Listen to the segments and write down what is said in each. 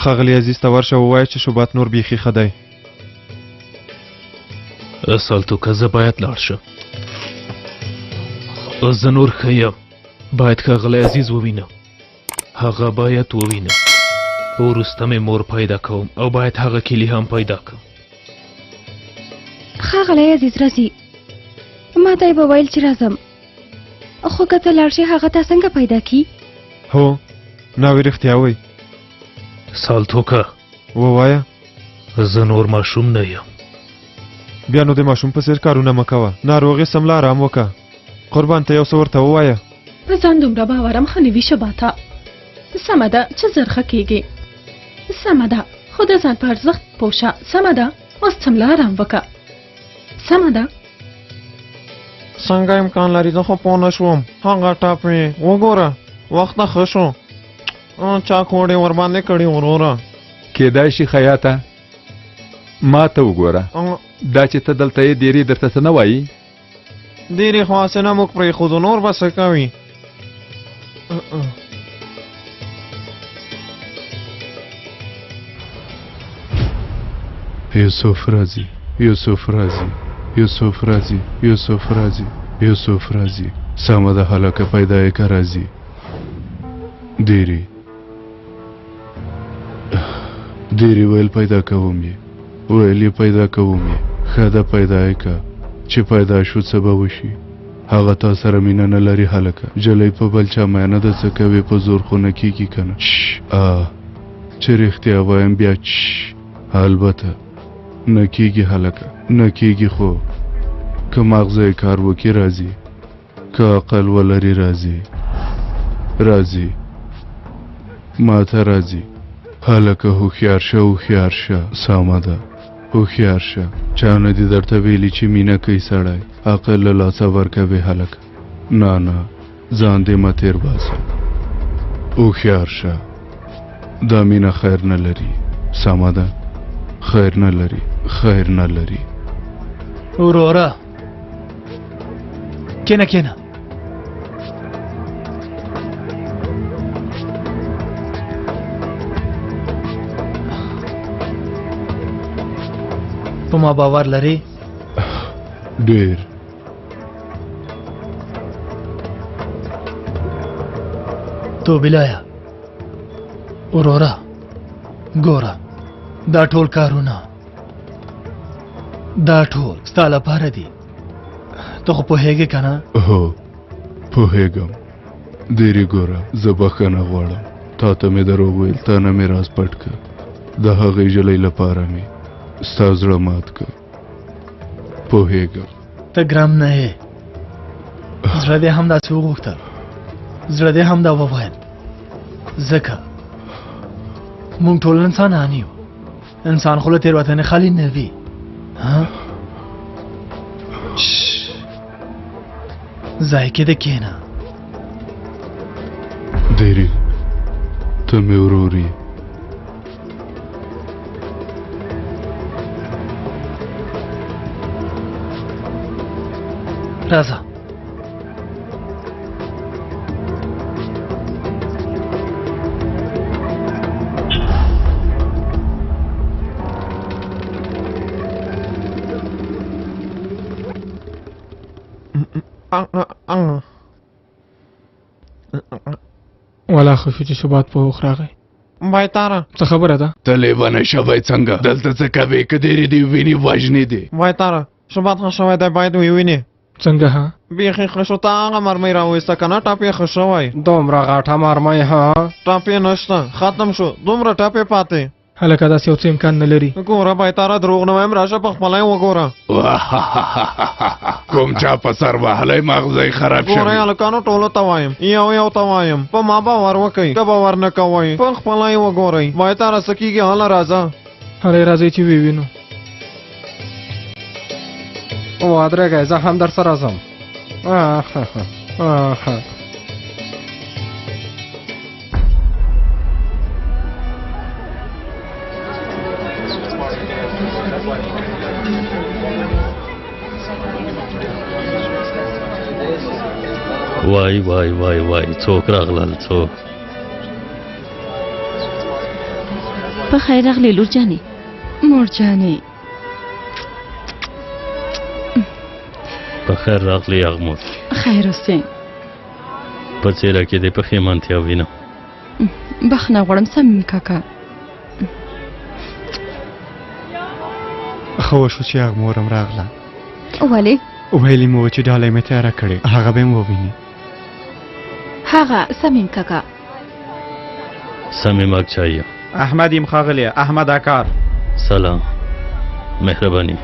ښاغلی عزیز ته ورشه ووایه چې شوبات نور بیخي ښه دی. سالتوکه زه باید لاړ شم. زه نور ښه یم. باید ښاغلی عزیز ووینم. هغه باید ووینم. وروسته مې مور پیدا کوم او باید هغه کیلي هم پیدا کوم. ښاغلی عزیز راځي. ما ته یې به ویل چې راځم، خو که ته لاړ شې هغه تا څنګه پیدا کي؟ هو ناوې رښتیا وایي. سالتوکه ووایه. زه نور ماشوم نه یم. بیا نو د ماشوم په څېر کارونه مه کوه. ناروغ یې سمله ارام وکړه. قربان ته یو څه ورته ووایه. په ځان دومره باورم ښه نه وي شباته. سمه ده چې زر ښه کېږي. سمه ده خو د ځان په ارزښت پوه شه. سمه ده اوس سمله ارام وکړه. سمه ده. څنګه امکان لري؟ زه خو پوه نه شوم. هغه ټاپې وګوره وخت ښه شو. چا کوډې ورباندې کړي وروره. کېدای شي خیاطه ما ته وګوره. دا چې ته دلته یې ډېرې درته څه نه وایي؟ ډېرې خو هسې نه موږ پرېښودو، نور به څه کوي؟ یوسف راځي، یوسف راځي، یوسف راځي، یوسف راځي، یوسف راځي. سمه ده هلکه پیدا یې که راځي. ډېرې ویل پیدا کوم یې، ویل یې پیدا کوم یې. ښه ده پیدا یې که، چې پیدا شو څه به وشي. هغه تا سره مینه نه لري هلکه. جلۍ په بل چا مینه ده، څه کوې په زور خو نه کېږي که نه. چې رښتیا وایم بیا البته نه کېږي هلکه، نه کېږي. خو که مغزه یې کار وکړي راځي، که عقل ولري راځي، راځي ما ته راځي. هلکه هوښیار شه، هوښیار شه. سمه ده هوښیار شه. چا نه دي درته ویلي چې مینه کوي سړی عقل له لاسه ورکوي هلکه. نه نه ځان دې مه تېر باسه. هوښیار شه. دا مینه خیر نه لري. سمه ده خیر نه لري، خیر نه لري. وروره کینه کینه. په ما باور لري؟ ډېر. تو بلایا وروره ګوره دا ټول کارونه دا ټول ستا لپاره دي. ته خو پوهېږې که نه؟ هو پوهېږم. ډېرې ګوره زه بښنه غواړم. تا ته مې دروغ ویل، تا نه مې راز پټ که. د هغې ژلۍ لپاره مې ستا زړه مات که. پوهېږم ته ګرم نه یې. زړه دې هم داسې وغوښتل، زړه دې هم دا وویل. ځکه موږ ټول انسانان یو. انسان خو له تېروتنې خالي نه وي. ځای کې ده کښېنه. ډېرې ته مې ورور یې. راځه. والا خو شو چې ثبات په هوښ راغی. بایتاره څه خبره ده؟ ته لیونی شوی څنګه؟ دلته څه کوې؟ که ډېرې دې وینې وژنې دي. بایتاره ثبات ښه شوی دی، باید ووینې. څنګه ها؟ بیخي ښه شو. ته هغه مرمۍ راوایسته که نه؟ ټاپ یې ښه شوی. دومره غټه مرمۍ ها؟ ټاپ یې نشته، ختم شو. دومره ټاپ یې پاتې. هلکه داسې یو څه امکان نه لري. ګوره بایتاره دروغ نه وایم، راشه په خپله یې وګوره. کوم چا په سر وهلی مغزه یې خراب شوي. ګورئ هلکانو ټولو ته وایم، یو ته وایم، په ما باور وکئ. که باور نه کوئ په خپله یې وګورئ. بایتاره څه کېږي؟ هله راځه. هلی راځئ چې ووینو. ودرېږئ زه هم در سره ځم. وای وای وای وای څوک راغلل؟ څوک؟ په خیر راغلی لور جانې. مور جانې په خیر راغلی یغمور. خیر اوسې. په څېره کې دې پښیمانتیا وینم. بخښنه غواړم صمیم کاکا. ښه وشو چې یغمورم راغله. ولې؟ ویلې مو چې ډالۍ مې تیاره کړې هغه به مې وویني. هغه صمیم کاکا. صمیم اکچایه. احمد یم ښاغلی احمد اکار. سلام مهرباني.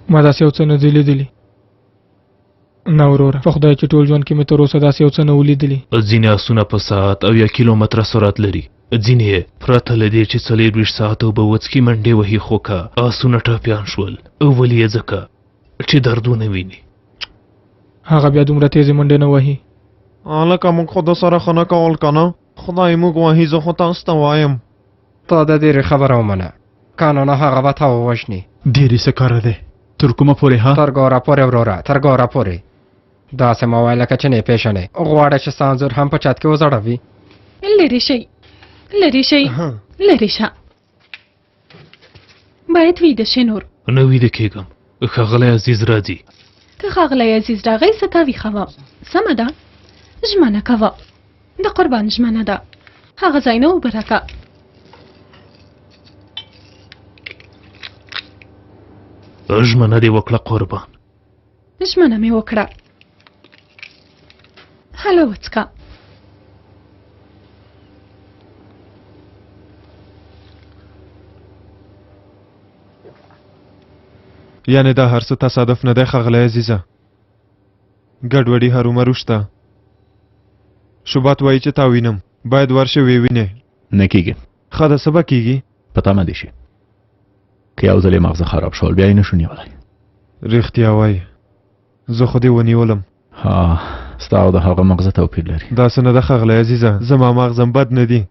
ما داسې یو څه نه دي لیدلي. نه وروره په خدای چې ټول ژوند کې مې تر اوسه داسې یو څه نه ولیدلي. ځینې آسونه په ساعت او یا کیلومتره سرعت لري، ځینې یې پرته له دې چې 24 ساعت اوبه وڅکي منډې وهي، خو که آسونه ټاپیان شول ولې یې ځکه چې دردونه ویني. هغه بیا دومره تیزې منډې نه وهي. هلکه موږ خو د سره ښه نه کول که نه؟ خدای موږ وهي. زه خو تاسو ته وایم تا د ډېرې خبره ومنه، که نه هغه به تا ووژني. ډېرې څه کاره دی؟ تر کومه پورې ها؟ تر ګوره پورې وروره، تر ګوره پورې. داسې مه وایه لکه چې نه یې پېژنې. غواړې چې ستا انځور هم په چت کې وځړوي؟ لرې شئ لرې شئ لرې شه. باید ویده شې نور. نه ویده کېږم، ښاغلی عزیز راځي. که ښاغلی عزیز راغی څه ته ویښه وه. سمه ده ژمنه کوه، د قربان ژمنه ده. هغه ځای نه اوبه راکه. ژمنه دې وکړه قربان. ژمنه مې وکړه. هله وڅکه. یعنې دا هر څه تصادف نه دی ښاغلی عزیزه. ګډوډي هرومرو شته. شوبات وایي چې تا وینم، باید ورشې ویې وینې. نه کېږي. ښه ده څه به کېږي؟ په تمه دې شي که یو ځل یې مغزه خراب شول بیا یې نه شو نیولی. رښتیا وایي، زه خو دې ونیولم. ها ستا او د هغه مغزه توپیر لري. داسې نه ده ښاغلی عزیزه، زما مغزم بد نه دي.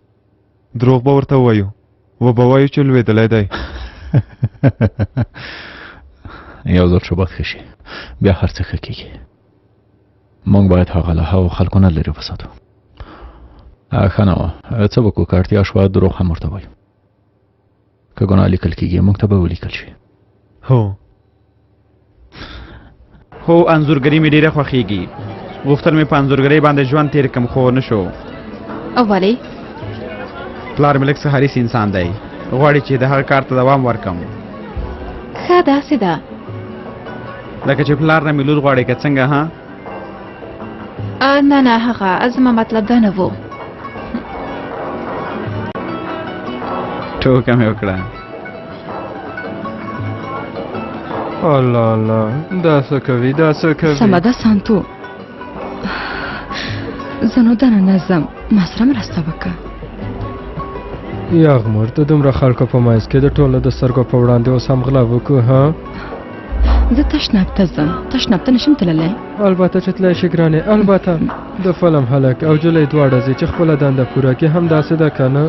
دروغ به ورته ووایو، وبه وایو چې لوېدلی دی. یو ځل شوبات ښه شي بیا هر څه ښه کېږي. موږ باید هغه له هغو خلکو نه لرې وساتو. ښه نه وه، څه وکړو که اړتیا شوه دروغ هم ورته وایو. که ګناه لیکل کېږي موږ ته به ولیکل شي. هو انځورګري مې ډېره خوښېږي. غوښتل مې په انځورګرۍ باندې ژوند تېر کړم خو نه شو. ولې؟ پلار مې لږ څه حریص انسان دی، غواړي چې د هغه کار ته دوام ورکړم. ښه داسې ده لکه چې پلار نه مې لور غواړي که څنګه ها؟ نه نه هغه زما مطلب دا نه و. ټوکه مې وکړه. الله الله دا څه کوي دا څه کوي. سمه ده سانتو، زه نو دننه ځم، ما سره مرسته وکړه. یغمور ته دومره خلکو په منځ کې د ټولو د سترګو په وړاندې اوس هم غلا وکړو ها؟ زه تشناب ته ځم، تشناب ته نشم تللی. البته چې تللی شي ګرانې، البته د فلم هلک او جلۍ دواړه ځي چې خپله دنده پوره کړي، هم داسې ده که نه؟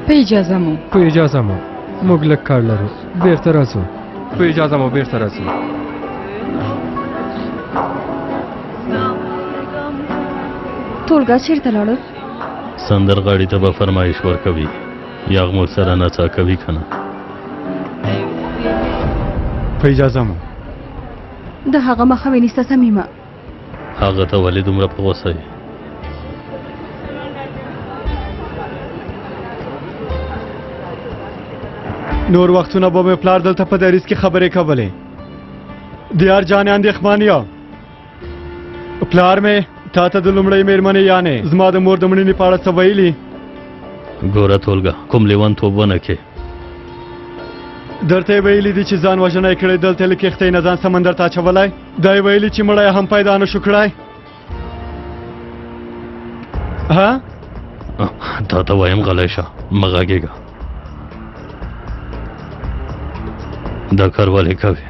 په اجازه مو په اجازه مو موږ لږ کار لرو، بېرته راځو. په اجازه مو بېرته راځو. ټولګه چېرته لاړل؟ سندرغاړي ته به فرمایش ورکوي، یغمور سره نڅا کوي که نه؟ په اجازه مو. د هغه مخه ونیسه صمیمه. هغه ته ولې دومره په غوسه یې؟ نور وختونه به مې پلار دلته په دریځ کې خبرې کولې. دیار جانې اندېښمانیا پلار مې تا ته د لومړۍ مېرمنې یانې زما د مور د مړینې په اړه څه ویلي؟ ګوره ټولګه کوم لیونتوب ونه کې. درته یې ویلي دي چې ځان وژنه یې کړې، دلته له کښتۍ نه ځان سمندر ته اچولی؟ دا یې ویلي چې مړی هم پیدا نه شو کړی؟ ها؟ تا ته وایم غلی شه، مه غږېږه. دا کار ولې کوې؟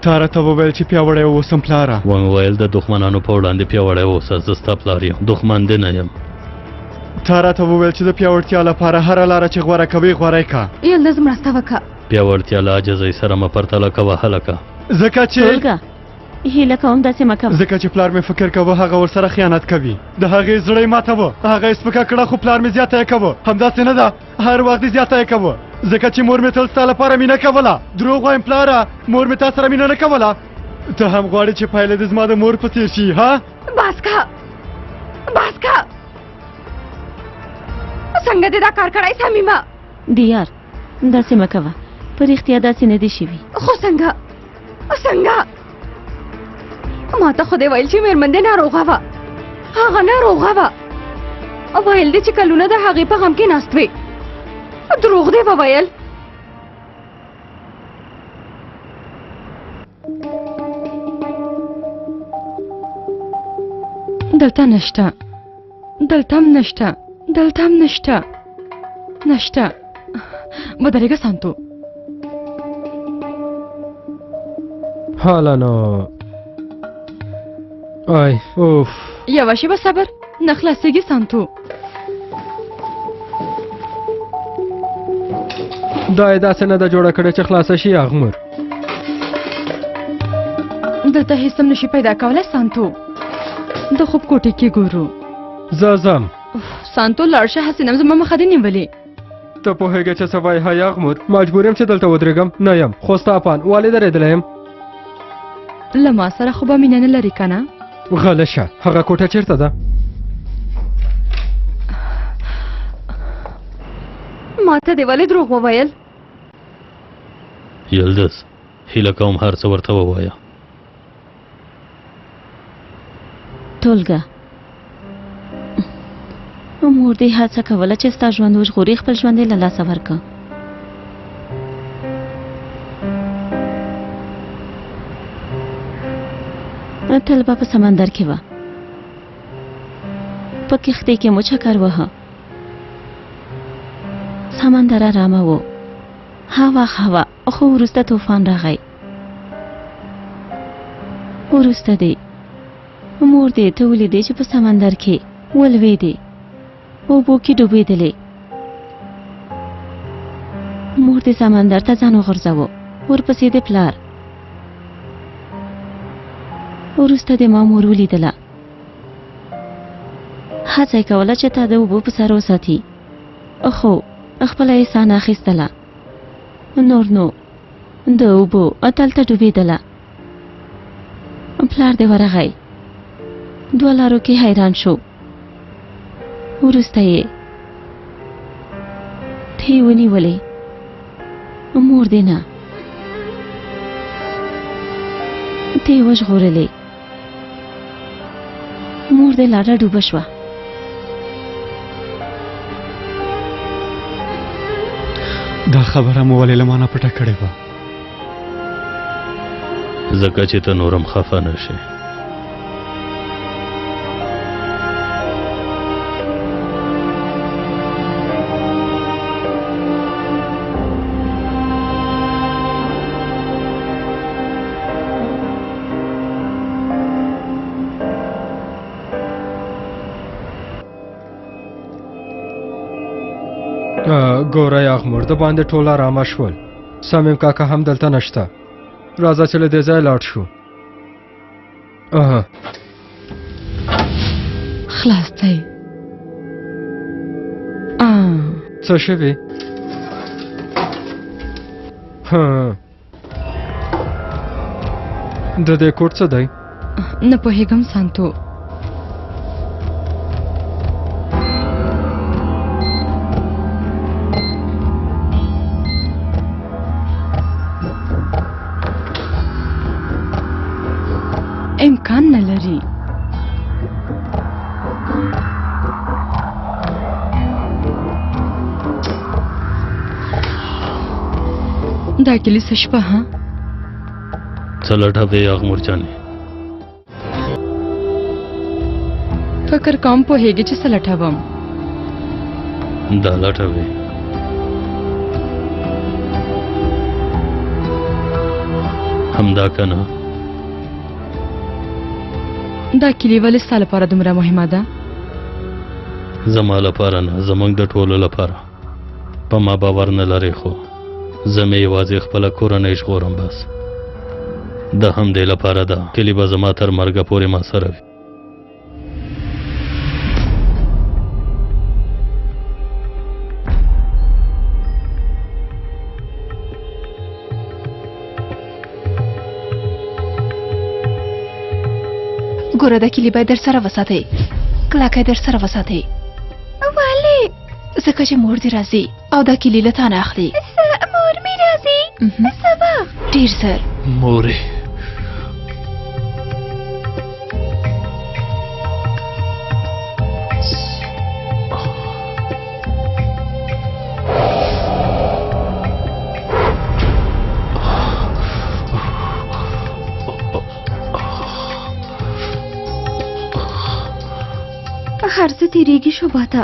تا راته وویل چې پیاوړی اوسم پلاره. ومې ویل د دښمنانو په وړاندې پیاوړی اوسه، زه ستا پلار یم، دښمن دې نه یم. تا راته وویل چې د پیاوړتیا لپاره هره لاره چې غوره کوې غوره یې که. یل لږ مرسته وکړه. پیاوړتیا له عاجزۍ سره مه پرتله کوه هلکه. ځکه چې ټولګه هیله کوم داسې مه کوه. ځکه چې پلار مې فکر کوه هغه ورسره خیانت کوي، د هغې زړه یې ماتوه، هغه یې سپکه کړه، خو پلار مې زیاته یې کوه. همداسې نه ده، هر وخت یې زیاته یې کوه، ځکه چې مور مې تل ستا لپاره مینه کوله. دروغ وایم پلاره، مور مې تا سره مینه نه کوله. ته هم غواړې چې پایله دې زما د مور په څېر شي؟ ها بس که څنګه دې دا کار کړی صمیمه؟ دیار داسې مه کوه، په رښتیا داسې نه دي شوي. خو څنګه ما ته خو دې ویل چې مېرمن دې ناروغه وه، هغه ناروغه وه، ویل دې چې کلونه د هغې په غم کې ناست وې. دروغ دې وویل. دلته نشته، دلته هم نشته، دلته هم نشته، نشته. ودرېږه سانتو. حالا نو آی اوف، یوه شېبه صبر، نه خلاصېږي سانتو. دا یې داسې نه ده جوړه کړې چې خلاصه شي اغمر. دلته هېڅ هم نشي پیدا کولی سانتو. د خوب کوټې کې ګورو. زه ځم. سانتو لاړ شه، هسې نم زما مخه دې نیولې. ته پوهېږې چې څه وایي های اغمر؟ مجبور یم چې دلته ودرېږم. نه یم، خو ستا پان والې درېدلی یم. له ما سره خو به مینه نه لري که نه؟ غله شه، هغه کوټه چېرته ده؟ ما ته دې ولې دروغ وویل؟ یلدز هیله کوم هر څه ورته ووایه. ټولګه مور دې هڅه کوله چې ستا ژوند وژغوري، خپل ژوند یې له لاسه ورکړه. تل به په سمندر کې وه، په کښتۍ کې مو چکر وهه، سمندر ارامه و، هوا خو وروسته طوفان راغی. وروسته دې مور دې ته ولیدې چې په سمندر کې ولوېدې، اوبو کې ډوبېدلې. مور دې سمندر ته ځان وغورځاوه، ورپسې دې پلار. وروسته دې ما مور ولیدله، هڅه یې کوله چې تا د اوبو په سر وساتي، خو خپله یې ساه نه اخیستله. نور نو د اوبو اتلته ډوبېدله. پلار دې ورغی، دوه لارو کې حیران شو. وروسته یې ته یې ونیولې، مور دې نه، ته یې وژغورلې. مور دې لاړه ډوبه شوه. دا خبره مو ولې له ما نه پټه کړې وه؟ ځکه چې ته نورم خفه نه شې. ګوره اغمر، د باندې ټول ارامه شول. صمیم کاکا هم دلته نشته. راځه چې له دې ځایه لاړ شو. خلاص دی. څه شوي؟ د دې کوټ څه دی؟ نه پوهېږم سانتو. امکان نه لري. دا کلی څه شپه ها؟ څه لټوې اغمر جانې؟ فکر کوم پوهېږې چې څه لټوم. دا لټوې همدا که نه؟ دا کلی ولې ستا لپاره دومره مهمه ده؟ زما لپاره نه، زموږ د ټولو لپاره. په ما باور نه لرې، خو زه مې یوازې خپله کورنۍ ژغورم. بس د همدې لپاره ده کلي به زما تر مرګه پورې ما سره وي. ګوره دا کلي باید در سره وساتئ، کلکه در سره وساتئ. ولې؟ ځکه چې مور دې راځي او دا کلي له تا نه اخلي. مور مې راځي سبا ډېر زر. مورې هر څه تیریږي شوباته،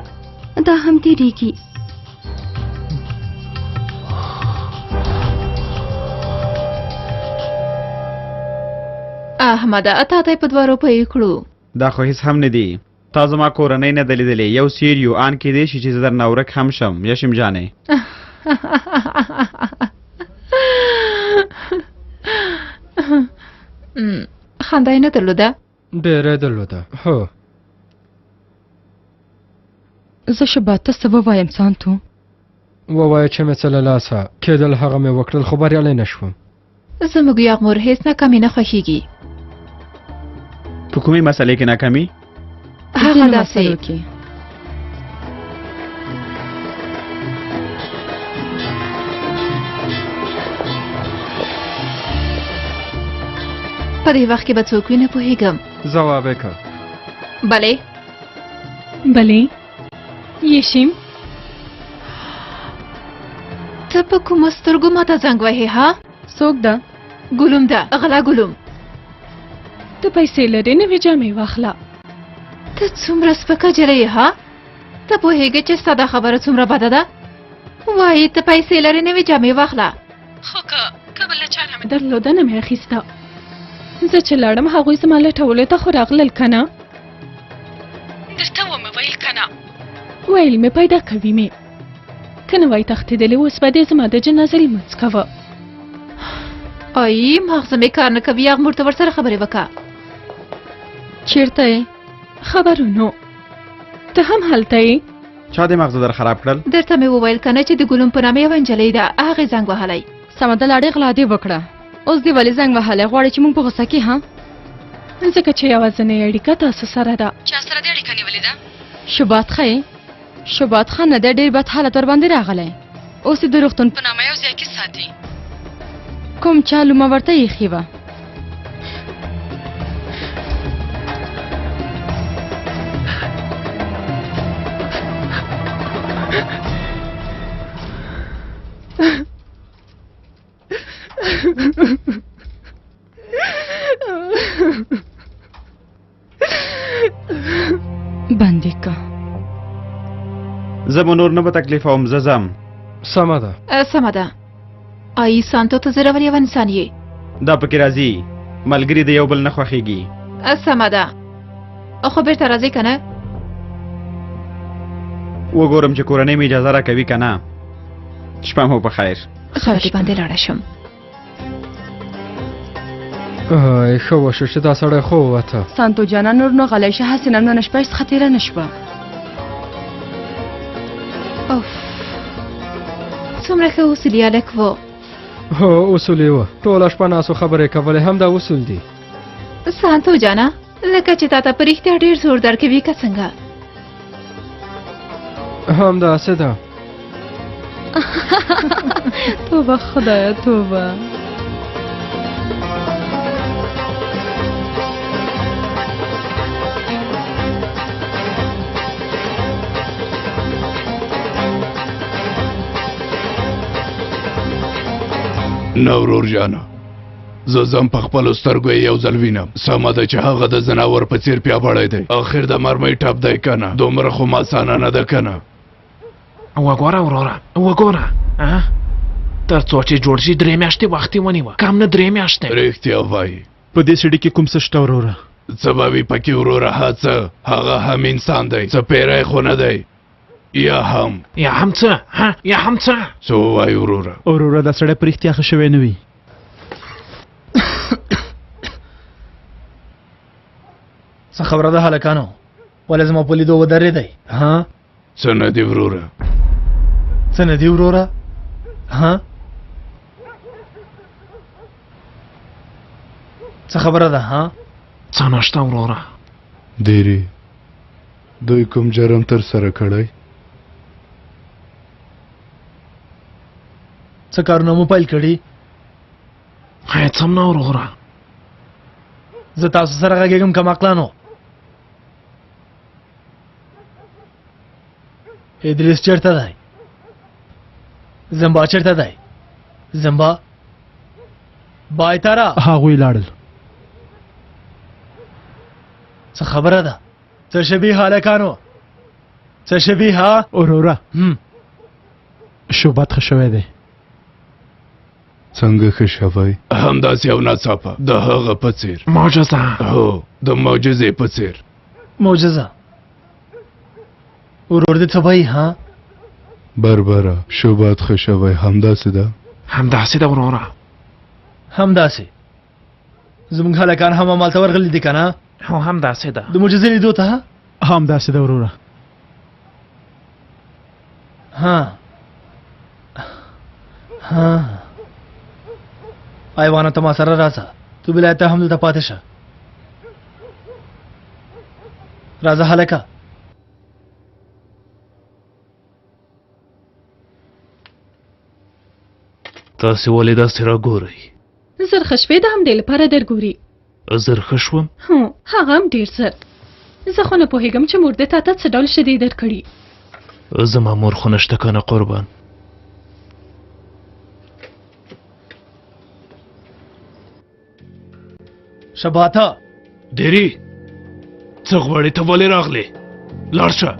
دا هم تیریږي. احمده تا ته په 2 روپۍ کړو. دا خو هیڅ هم نه دي. تا زما کورنۍ نه ده لیدلې. یو سیر یو آن کیدای شي چې زه درنه ورک هم شم یشم جانې. خندا یې نه درلوده؟ ډېره درلوده. هو زه شباته څه ووایم سانتو؟ ووایه چې مې څه له لاسه کېدل هغه مې وکړل خو بریالی نه شوم. زموږ یغمور هیڅ ناکامي نه خوښېږي. په کومې مسئلې کې ناکامي؟ هغه داسې په دې وخت کې به څوک وي نه پوهېږم. ځواب یې کړ. بلې بلې یشیم ته په کومو سترګو ماته زنګ وهې ها؟ څوک ده؟ ګلوم ده، غلا ګلوم. ته پیسې لرې نوې جامې واخله. ته څومره سپکه جلۍ ها؟ ته پوهېږې چې ستا دا خبره څومره بده ده؟ وایې ته پیسې لرې نوې جامې واخله. خو که بله چاره مې درلوده نه مې اخیسته. زه چې لاړم هغوی زما لټولو ته خو راغلل که نه؟ درته ومې ویل که نه؟ ویل مې پیدا کوي مې. که نه وای تښتېدلې اوس به دې زما د جنازې لمونځ کوه. ای مغزه مې کار نه کوي. یغمور ته ورسره خبرې وکړه. چیرته یې؟ خبرونو. ته هم هلته یې؟ چا دې مغزه در خراب کړل؟ درته مې وویل که نه چې د ګلوم په نامه یوه نجلۍ ده، هغې زنګ وهلی. سمه ده لاړې غلا دې وکړه. اوس دې ولې زنګ وهلی؟ غواړې چې موږ په غوسه کې ها؟ ځکه چې یوازینۍ اړیکه تاسو سره ده. چا سره دې اړیکه نیولې ده؟ شبات ښه یې؟ شبات ښه نه دی، ډېر بد حالت ورباندې راغلی. اوس یې د روغتون په نامه یو ځای کې ساتي. کوم چا لومه ورته ایښې وه؟ بندې که زه به نور نه به تکلیفوم. زه ځم. سمه ده سمه ده. ای سانتو ته زړور یو انسان یې. دا پکې راځي ملګري د یو بل نه خوښېږي. سمه ده خو بېرته راځئ که نه؟ وګورم چې کورنۍ مې اجازه راکوي که نه. شپه مو په خیر. خبرې باندې لاړه شم. ښه وشو چې دا سړی خو ووته. سانتو جانا نور نو غلی شه، هسې نن شپه هېڅ خطیره نه شوه. څومره ښه اصول یې هلک و. هو اصول یې وه. ټوله شپه ناسو خبرې کولې هم دا اصول دي. سانتو جانا لکه چې تا ته په رښتیا ډېر زور درکوي که څنګه؟ همداسې ده. توبه خدایه توبه. نورور جانا زه ځم په خپلو سترګو یې یو ځل وینم. سمه ده چې هغه د ځناور په څېر پیاوړی دی. اخر د مرمۍ ټپ دی که نه؟ دومره خو ماسانه نه ده که نه؟ وګوره وروره وګوره تر څو چې جوړ شي 3 میاشتې وخت یې ونیوه. کم نه 3 میاشتې. رښتیا وایي. په دې سړي کې کوم څه شته وروره؟ څه به وي پکې وروره؟ هڅه هغه هم انسان دی، څه پیری خو نه دی. یا هم څه یا هم څه؟ څه ووایي وروره؟ وروره دا سړی په رښتیا ښه شوی نه وي. څه خبره ده هلکانو ولې زما په لیدو ودرېدی ها څه نه دي وروره څه نه دي وروره ها څه خبره ده ها څه نشته وروره دیری دوی کوم جرم تر سره کړی څه کارونه مو پیل کړي هیڅ هم نه وروره زه تاسو سره غږېږم که مقلانو ادریس چېرته دی زمبا چېرته دی زمبا بایتاره هغوی لاړل څه خبره ده څه شبیه هلکانو څه شبیه ها وروره شوبات ښه شوی دی څنګه ښه شوی همداسې یو ناڅاپه د هغه په څېر معجزه هو د معجزې په څېر معجزه ورور دې څه وایي ها بربره شوبات ښه شوی همداسې ده همداسې ده وروره همداسې زموږ هلکان هم همالته ورغلي دي که نه هو همداسې ده د معجزې لیدو ته همداسې ده وروره ها ها ایوانه ته ما سره راځه تو بلای ته هم دلته پاتې شه راځه هلکه تاسې ولې داسې راګورئ زرخه شوې د همدې لپاره درګوري زرخه شوم هو هغه هم ډېر زر زه خو نه پوهېږم چې مور دې تا ته څه ډول شیدې درکړي زما مور خو نشته که نه قربان شباته دیری څه غواړې ته ولې راغلې لاړ شه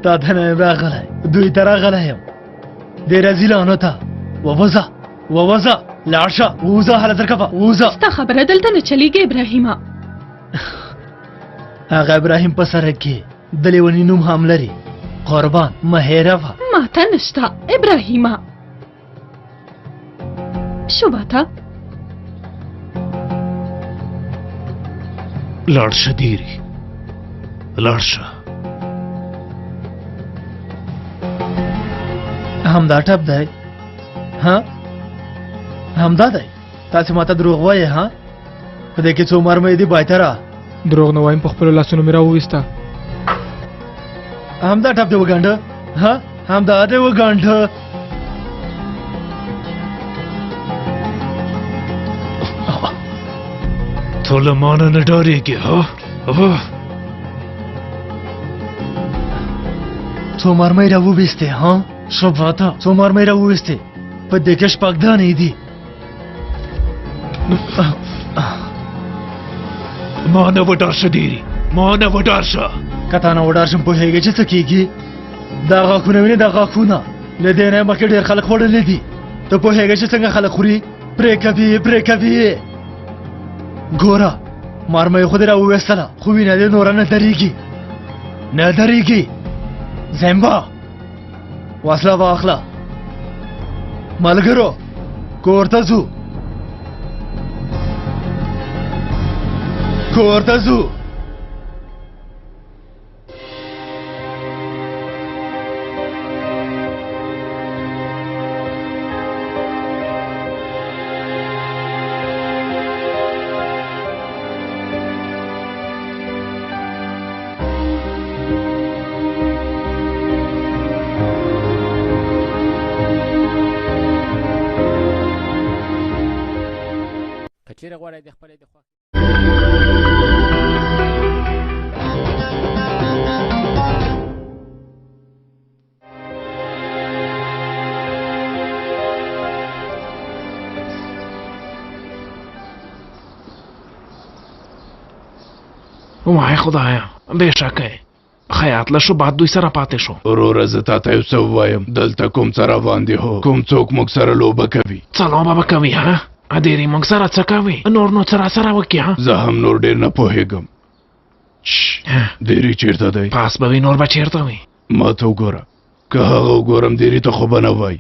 تا ته نه یم راغلی دوی ته راغلی یم دې رزیلانو ته ووځه ووځه لاړ شه ووځه هله درکوه ووځه ستا خبره دلته نه چلیږي ابراهیمه هغه ابراهیم په سرک کې د لیوني نوم هم لري قربان مه هېروه ماته نشته ابراهیمه شوباته لاړ شه دیری لاړ شه همدا ټپ دی ها همدا دی تاسې ماته دروغ وایې ها په دې کې څو مرمۍ دي بایتره دروغ نه وایم په خپلو لاسونو مې راوویسته همدا ټپ دی وګنډه ها همدا دی وګنډه ته له مانه نه ډارېږې ها څو مرمۍ راوویستې ها شباته څو مرمۍ راوویستې په دې کې شپږ دانې دي ما نه وډار شه دیری ما نه وډار شه که تا نه وډار شم پوهېږې چې څه کېږي دا غاښونه وینې دا غاښونه له دې نه مخکې ډېر خلک خوړلي دي ته پوهېږې چې څنګه خلک خوري پرې کوي پرې کوي ګوره مرمۍ خو دې راوویستله خو وینه دې نوره نه درېږي نه درېږي زمبا وسله واخله ملګرو کور ته ځو کور ته ځو چیرې غواړئ د خپلې د خوښې وای خدایا بېشکه خیاط له شو بعد دوی سره پاتې شو وروره زه تا ته یو څه ووایم دلته کوم څه روان دي هو کوم څوک موږ سره لوبه کوي څه لوبه به کوي ها اديري موږ سره څه کوي نور نو سره وکړي ها زه هم نور ډېر نه پوهېږم دیری چیرته دی پاس به وي نور به چیرته وي ما ته وګوره که هغه وګورم دیری ته خو به نه وایي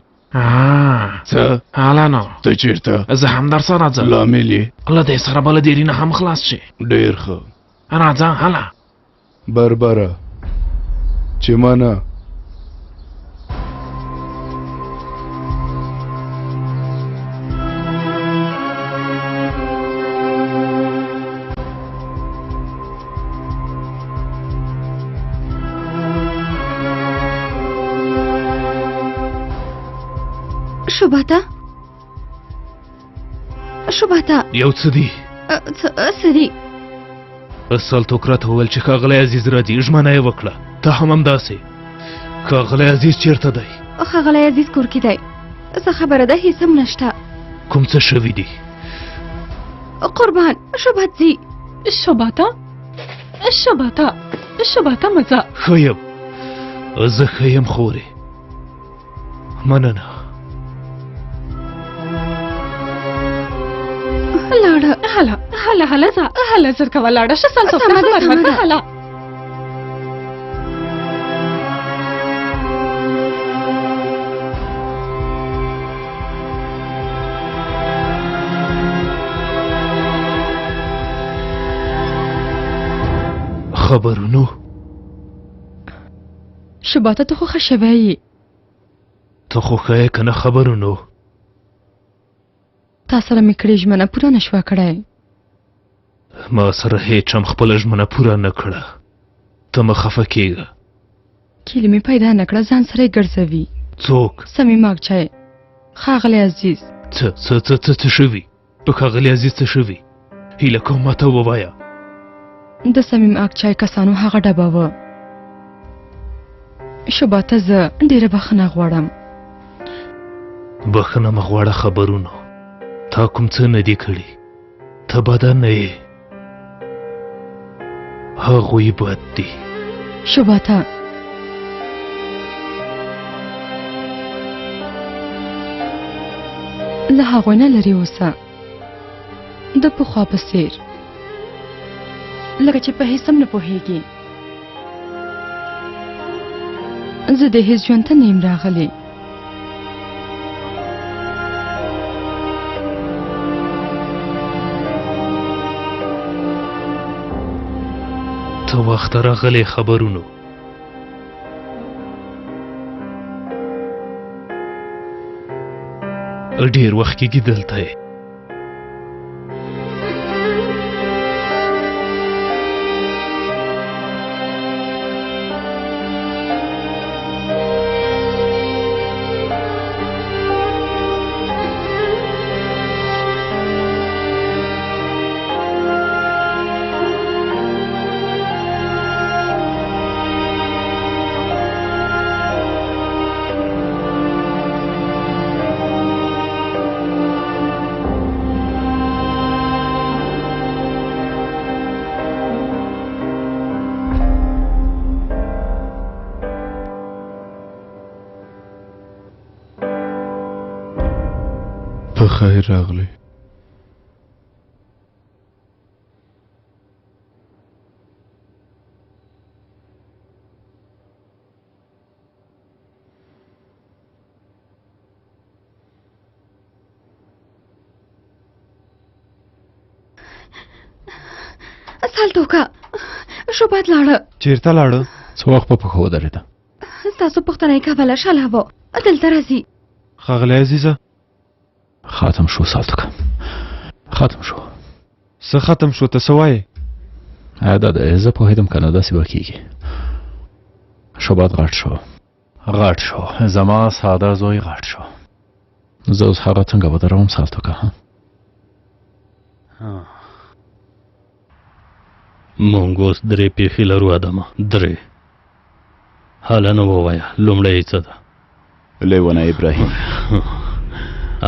څه هله نو ته چیرته زه هم در سره ځم لامل یې له دې سره به له دیري نه هم خلاص شي ډېر ښه راځه هله بربره چې مانه شوباته یو څه دی څه دي اصل تو راته وویل چې ښاغلی عزیز راځي ژمنه یې وکړه ته هم همداسې ښاغلی عزیز چیرته دی ښاغلی عزیز کور کې دی څه خبره ده هیڅ هم نشته کوم څه شوي دي قربان شوبات ځي شوباته مزه ښه یم زه ښه یم خورې مننه لاړه هله زر کوه لاړه شه سل توکه خبر ورکړه هله خبرونو شوباته ته خو ښه شوی یې ته خو ښه یې که نه خبرونو تا سره مې کړې ژمنه پوره نه شوه کړی ما سره هیڅ هم خپله ژمنه پوره نه کړه ته مه خفه کېږه کیلې مې پیدا نه کړه ځان سره یې ګرځوي څوک صمیم اغچی ښاغلی عزیز څه شوي په ښاغلي عزیز څه شوي هیله کوم ماته ووایه د صمیم اغچی کسانو هغه ډبه وه شوباته زه ډېره بخښنه غواړم بخښنه مه غواړه خبرونو تا کوم څه نه دي کړي ته بده نه یې هغوی بد دي شوباته له هغوی نه لرې اوسه د پخوا په څېر لکه چې په هېڅ هم نه پوهېږي زه د هېڅ ژوند ته نه یم راغلی ته وخته راغلی خبرونو ډېر وخت کېږي دلته یې په خیر راغلی سالتوکه شوبات لاړه چیرته لاړه څه وخت په پښو ودرېده ستاسو پوښتنه یې کوله شله وه دلته راځي ښاغلی عزیزه ختم شو سالتوکه ختم شو څه ختم شو ته څه وایې دا ده زه پوهېدم که نه داسې به کېږي شوبات غټ شو زما ساده زوی غټ شو زه اوس هغه څنګه ودروم سالتوکه مونږ اوس درې پیښې لرو ادمه درې حالا نو ووایه لومړی څه ده لیونه ابراهیم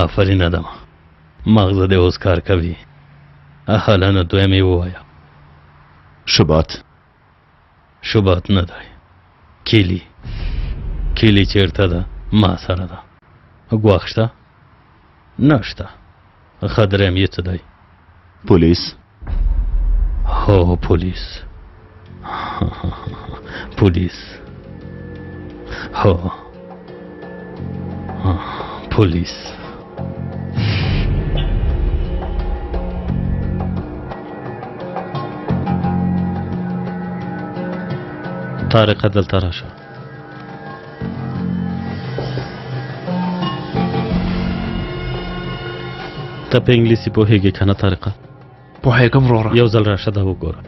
آفرین ادمه مغزه دې اوس کار کوي حالا نو دویمې ووایه شوبات نه دی کیلي چیرته ده ما سره ده ګواښ شته نشته ښه درېیم یې څه دی هو پولیس هو پولیس طارقه دلته راشه. ته په انګلیسي پوهېږې که نه طارقه؟ پوهېږم وروره. یو ځل راشه دا وګوره.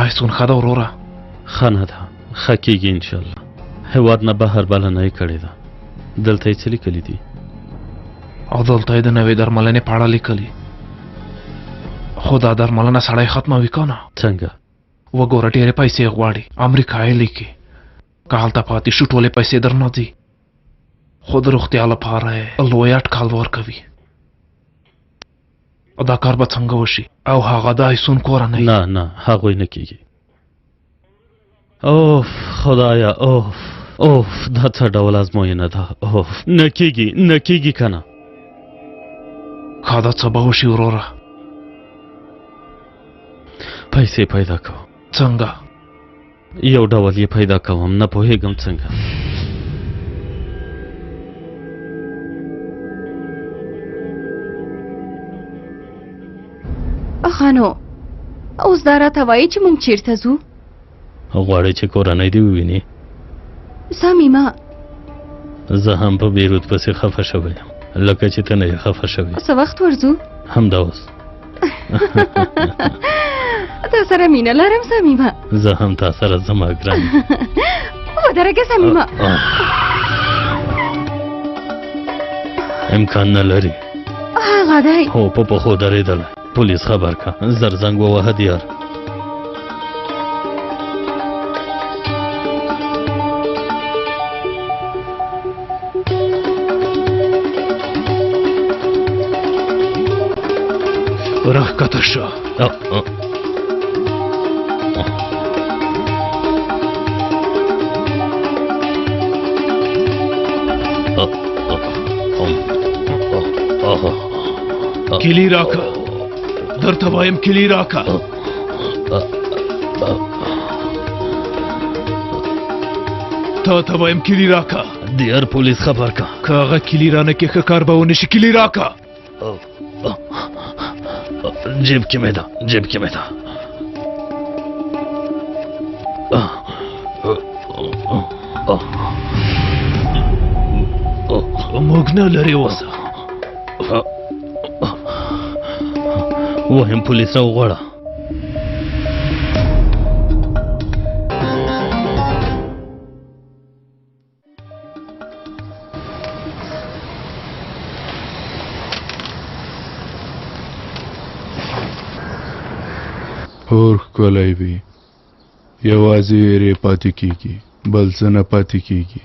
آیسون ښه ده وروره. ښه نه ده، ښه کېږي انشاءالله. هېواد نه بهر بلنه یې کړې ده. دلته یې څه لیکلي دي؟ او دلته یې د نوې درملنې په اړه لیکلي. خو دا درملنه سړی ختموي که نه؟ څنګه؟ وګوره ډېرې پیسې غواړي. امریکایي لیکي که هلته پاتې شو ټولې پیسې درنه ځي، خو د روغتیا لپاره یې لوی اټکل ورکوي. دا کار به څنګه وشي؟ او هغه د ایسون کورنۍ؟ نه نه، هغوی نه کېږي. اوف خدایا، اوف دا څه ډول ازموینه ده. اوف نه کېږي، نه کېږي که نه؟ که دا څه به وشي وروره؟ پیسې پیدا کوم. څنګه؟ یو ډول یې پیدا کوم، نه پوهېږم څنګه. خانو اوس دا راته وایي چې موږ چیرته ځو؟ غواړې چې کورنۍ دې ووینې؟ سمیمه زه هم په بیروت پسې خفه شوی یم، لکه چې ته نه یې خفه شوې. څه وخت ورځو؟ همدا اوس. تا سره مینه لرم سمیمه. زه هم تا سره زما ګران. ودرېږه سمیمه. امکان نه لري. هغه دی. هو په پښو درېدلی. پولیس خبر کا، زر زنګ ووهه دیار. راښکته شه. کیلی راکه، درته وایم کیلی راکه. تا ته وایم کیلی راکه. دیار پولیس خبر کا. که هغه کیلی رانه کې ښه کار به ونه شي. کیلی راکه. جیب کې مې ده، جیب کې مې ده. موږ نه لرې اوسه. وهم پولیس راوغواړه. اور ښکلی وي، یوازې ویرې پاتې کېږي، بل څه نه پاتې کېږي.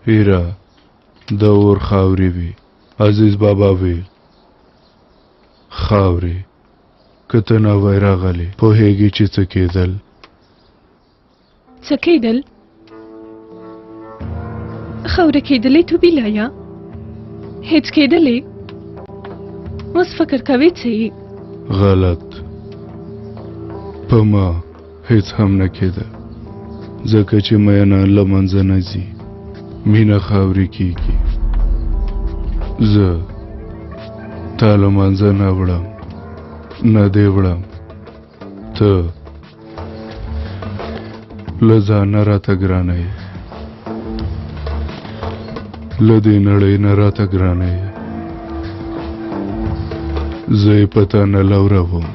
هیره د اور خاورې وي. عزیز بابا ویل خاورې که ته نه وای راغلی پوهېږي چې څه کېدل. څه کېدل؟ خاوره کېدلې تو بیلایا؟ هېڅ کېدلې؟ اوس فکر کوې څه یې؟ غلط. په ما هېڅ هم نه کېده، ځکه چې مینه له منځه نه ځي، مینه خاورې کېږي. زه تا له منځه نه وړم، نه دې وړم. ته له ځانه راته ګرانه یې، له دې نړۍ نه راته ګرانه یې. زه یې په تا نه لوروم.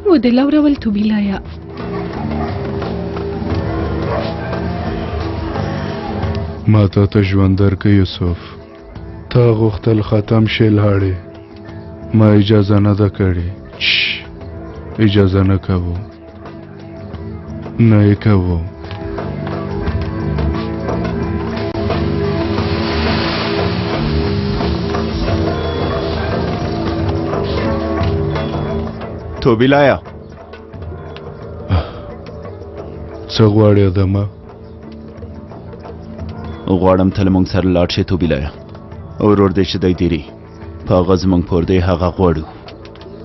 و د لورول تو بیلایا. ما ته ژوند درکه یوسف، تا غوښتل ختم شي لاړې، ما اجازه نه ده کړې. اجازه نه کوو، نه یې کوو. توبیلایا څه غواړې ادمه؟ غواړم ته له موږ سره لاړ شې توبیلایا. ورور دی چې دی دیري په هغه زموږ پور دی، هغه غواړو.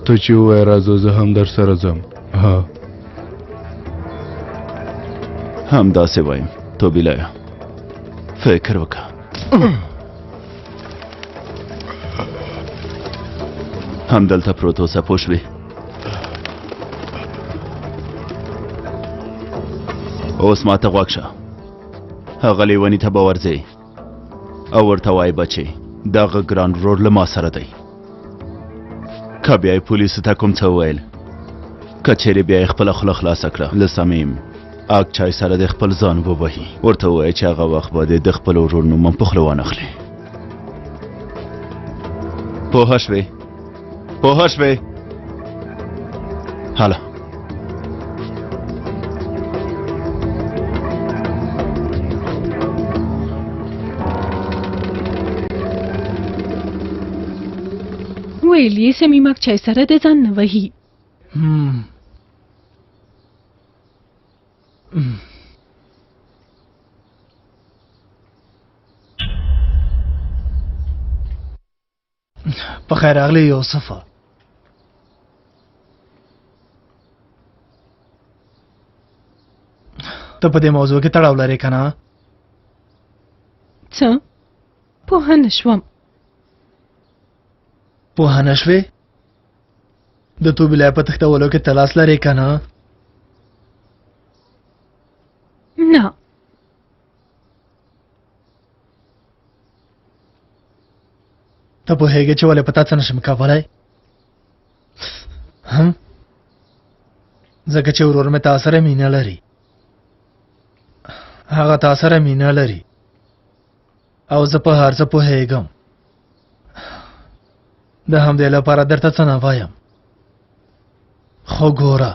ته چې ووایې راځه زه هم در سره ځم. ها همداسې وایم توبیلایا، فکر وکړه. همدلته پروت اوسه پوه شوې اوس ماته غوږ شه هغه لیوني ته به ورځې او ورته وایي بچې دغه ګران ورور له ما سره دی که بیا یې پولیسو ته کوم څه وویل که چیرې بیا یې خپله خوله خلاصه کړه له صمیم اګ چای سره د خپل ځان وبهي ورته ووایه چې هغه وخت به د خپل ورور نوم هم په خوله وانخلي پوه شوې پوه شوې هله ویل یې صمیم اګ چای سره د ځان نه وهي په خیر راغلی یوسفه ته په دې موضوع کې تړاو لرې که نه څه پوهه نه شوم پوهه نه شوې د توبیلای په تښتولو کې ته لاس لرې که نه نه ته پوهېږې چې ولې په تا څه نشم کولی هم ځکه چې ورور مې تا سره مینه لري هغه تا سره مینه لري او زه په هر څه پوهېږم د همدې لپاره درته څه نه وایم خو ګوره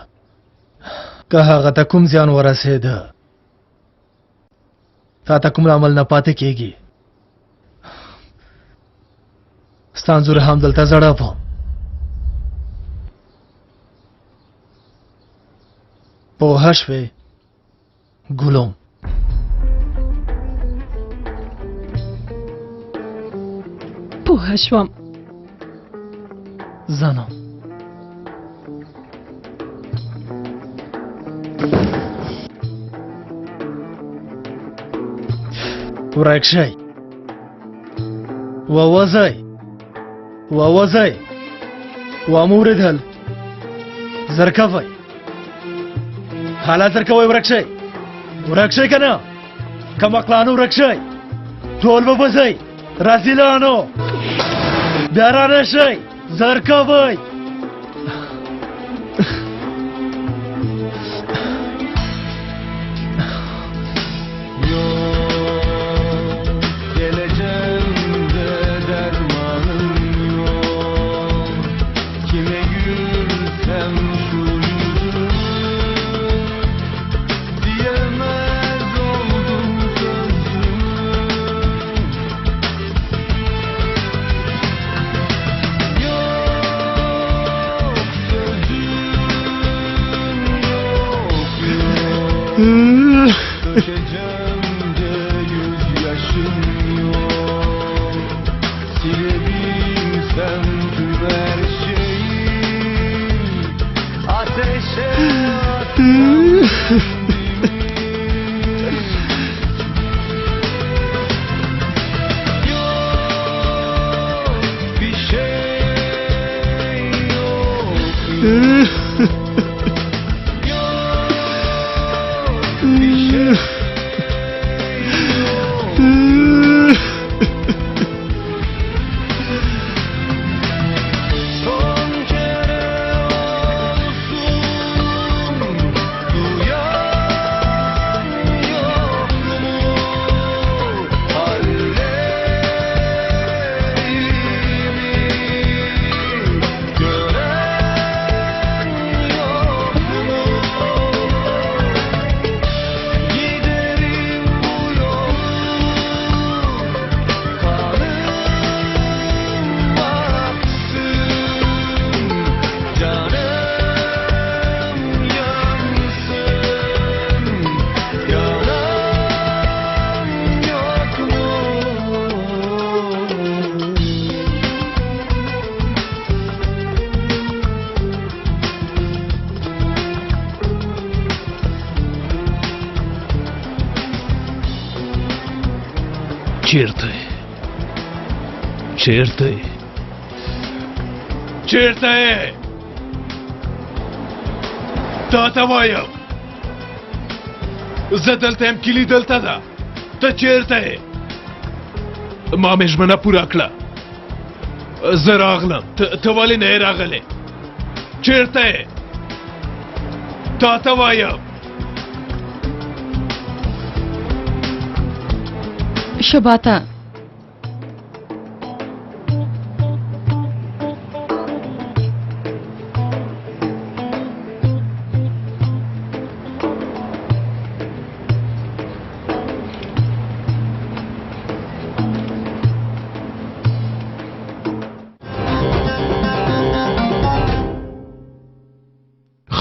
که هغه ته کوم زیان ورسېده تا ته کوم عمل نه پاتې کېږي ستا انځور همدلته ځړوم پوه شوې ګلوم پوه شوم زنم ورک شئ ووځئ ووځئ واموریدل زر کوئ حالا زر کوئ ورک شئ که نه کمقلانو ورک شئ ټول به وځئ رازیلانو بیا رانه شئ زر کوئ چیرته یې تا ته وایم زه دلته یم کلي دلته ده ته چیرته یې ما مې ژمنه پوره کړه زه راغلم ته ولې نه یې راغلی چیرته یې تا ته وایم شباته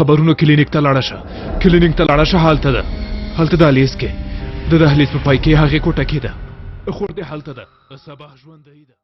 خبرونو کلینیک ته لاړه شه کلینیک ته لاړه شه هلته ده هلته دهلیز کې د دهلیز په پای کې هغې کوټه کې ده خور دې هلته ده سبا ژوندۍ ده